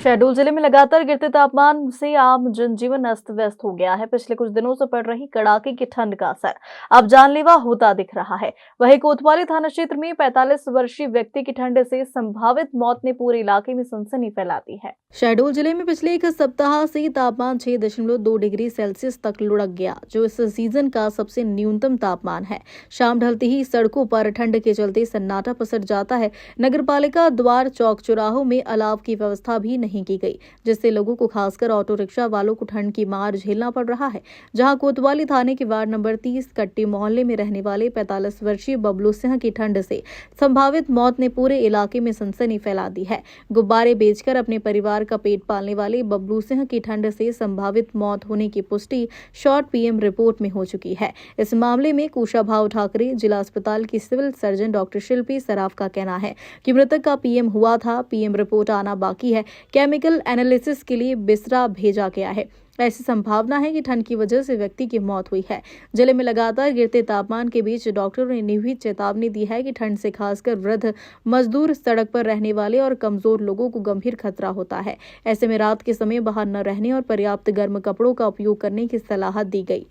शहडोल जिले में लगातार गिरते तापमान से आम जनजीवन अस्त व्यस्त हो गया है। पिछले कुछ दिनों से पड़ रही कड़ाके की ठंड का असर अब जानलेवा होता दिख रहा है। वहीं कोतवाली थाना क्षेत्र में 45 वर्षीय व्यक्ति की ठंड से संभावित मौत ने पूरे इलाके में सनसनी फैला दी है। शहडोल जिले में पिछले एक सप्ताह से तापमान 6.2 डिग्री सेल्सियस तक लुढ़क गया, जो इस सीजन का सबसे न्यूनतम तापमान है। शाम ढलते ही सड़कों पर ठंड के चलते सन्नाटा पसर जाता है। नगरपालिका द्वार चौक चौराहों में अलाव की व्यवस्था भी नहीं की गई, जिससे लोगों को खासकर ऑटो रिक्शा वालों को ठंड की मार झेलना पड़ रहा है। जहां कोतवाली थाने के वार्ड नंबर 30 कट्टी मोहल्ले में रहने वाले 45 वर्षीय बबलू सिंह की ठंड से संभावित मौत ने पूरे इलाके में सनसनी फैला दी है। गुब्बारे बेचकर अपने परिवार का पेट पालने वाले बबलू सिंह की ठंड से संभावित मौत होने की पुष्टि शॉर्ट पीएम रिपोर्ट में हो चुकी है। इस मामले में कुशाभाऊ ठाकरे जिला अस्पताल की सिविल सर्जन डॉक्टर शिल्पी सराफ का कहना है कि मृतक का पीएम हुआ था। पीएम रिपोर्ट आना बाकी है। केमिकल एनालिसिस के लिए बिसरा भेजा गया है। ऐसी संभावना है कि ठंड की वजह से व्यक्ति की मौत हुई है। जिले में लगातार गिरते तापमान के बीच डॉक्टरों ने निहित चेतावनी दी है कि ठंड से खासकर वृद्ध, मजदूर, सड़क पर रहने वाले और कमजोर लोगों को गंभीर खतरा होता है। ऐसे में रात के समय बाहर न रहने और पर्याप्त गर्म कपड़ों का उपयोग करने की सलाह दी गई।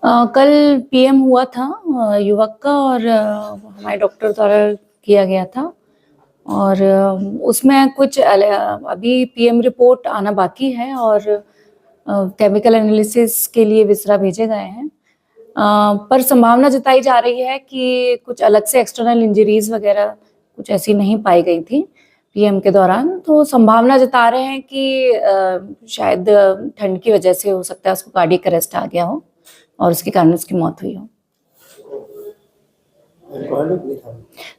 कल पीएम हुआ था युवक का और हमारे डॉक्टर द्वारा किया गया था और उसमें कुछ अभी पीएम रिपोर्ट आना बाकी है और केमिकल एनालिसिस के लिए विसरा भेजे गए हैं। पर संभावना जताई जा रही है कि कुछ अलग से एक्सटर्नल इंजरीज वगैरह कुछ ऐसी नहीं पाई गई थी पीएम के दौरान, तो संभावना जता रहे हैं कि शायद ठंड की वजह से हो सकता है उसको कार्डियक अरेस्ट आ गया हो और उसके कारण उसकी मौत हुई हो।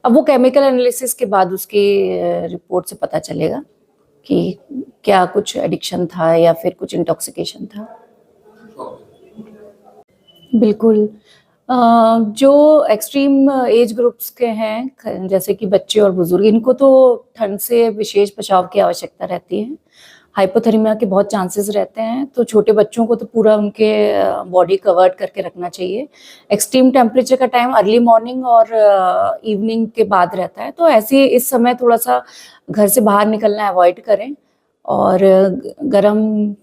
अब वो केमिकल एनालिसिस के बाद उसकी रिपोर्ट से पता चलेगा कि क्या कुछ एडिक्शन था या फिर कुछ इंटॉक्सिकेशन था। बिल्कुल, जो एक्सट्रीम एज ग्रुप्स के हैं जैसे कि बच्चे और बुजुर्ग, इनको तो ठंड से विशेष बचाव की आवश्यकता रहती है। हाइपोथर्मिया के बहुत चांसेस रहते हैं, तो छोटे बच्चों को तो पूरा उनके बॉडी कवर्ड करके रखना चाहिए। एक्सट्रीम टेम्परेचर का टाइम अर्ली मॉर्निंग और इवनिंग के बाद रहता है, तो ऐसे इस समय थोड़ा सा घर से बाहर निकलना अवॉइड करें और गर्म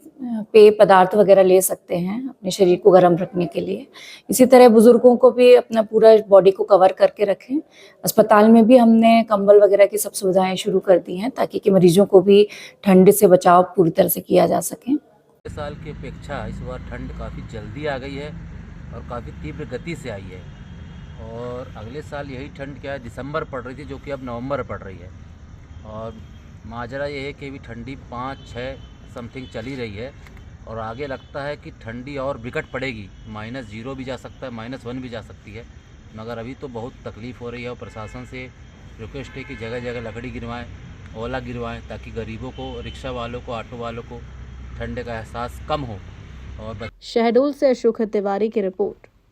पेय पदार्थ वगैरह ले सकते हैं अपने शरीर को गर्म रखने के लिए। इसी तरह बुजुर्गों को भी अपना पूरा बॉडी को कवर करके रखें। अस्पताल में भी हमने कंबल वगैरह की सब सुविधाएं शुरू कर दी हैं ताकि कि मरीजों को भी ठंड से बचाव पूरी तरह से किया जा सके। इस साल की अपेक्षा इस बार ठंड काफ़ी जल्दी आ गई है और काफ़ी तीव्र गति से आई है और अगले साल यही ठंड क्या है दिसंबर पड़ रही थी जो कि अब नवंबर पड़ रही है और माजरा ये है कि अभी ठंडी 5-6 समथिंग चली रही है और आगे लगता है कि ठंडी और विकट पड़ेगी। -0 भी जा सकता है, -1 भी जा सकती है, मगर अभी तो बहुत तकलीफ़ हो रही है और प्रशासन से रिक्वेस्ट है कि जगह जगह लकड़ी गिरवाएं, ओला गिरवाएं ताकि गरीबों को, रिक्शा वालों को, ऑटो वालों को ठंड का एहसास कम हो। और शहडोल से अशोक तिवारी की रिपोर्ट।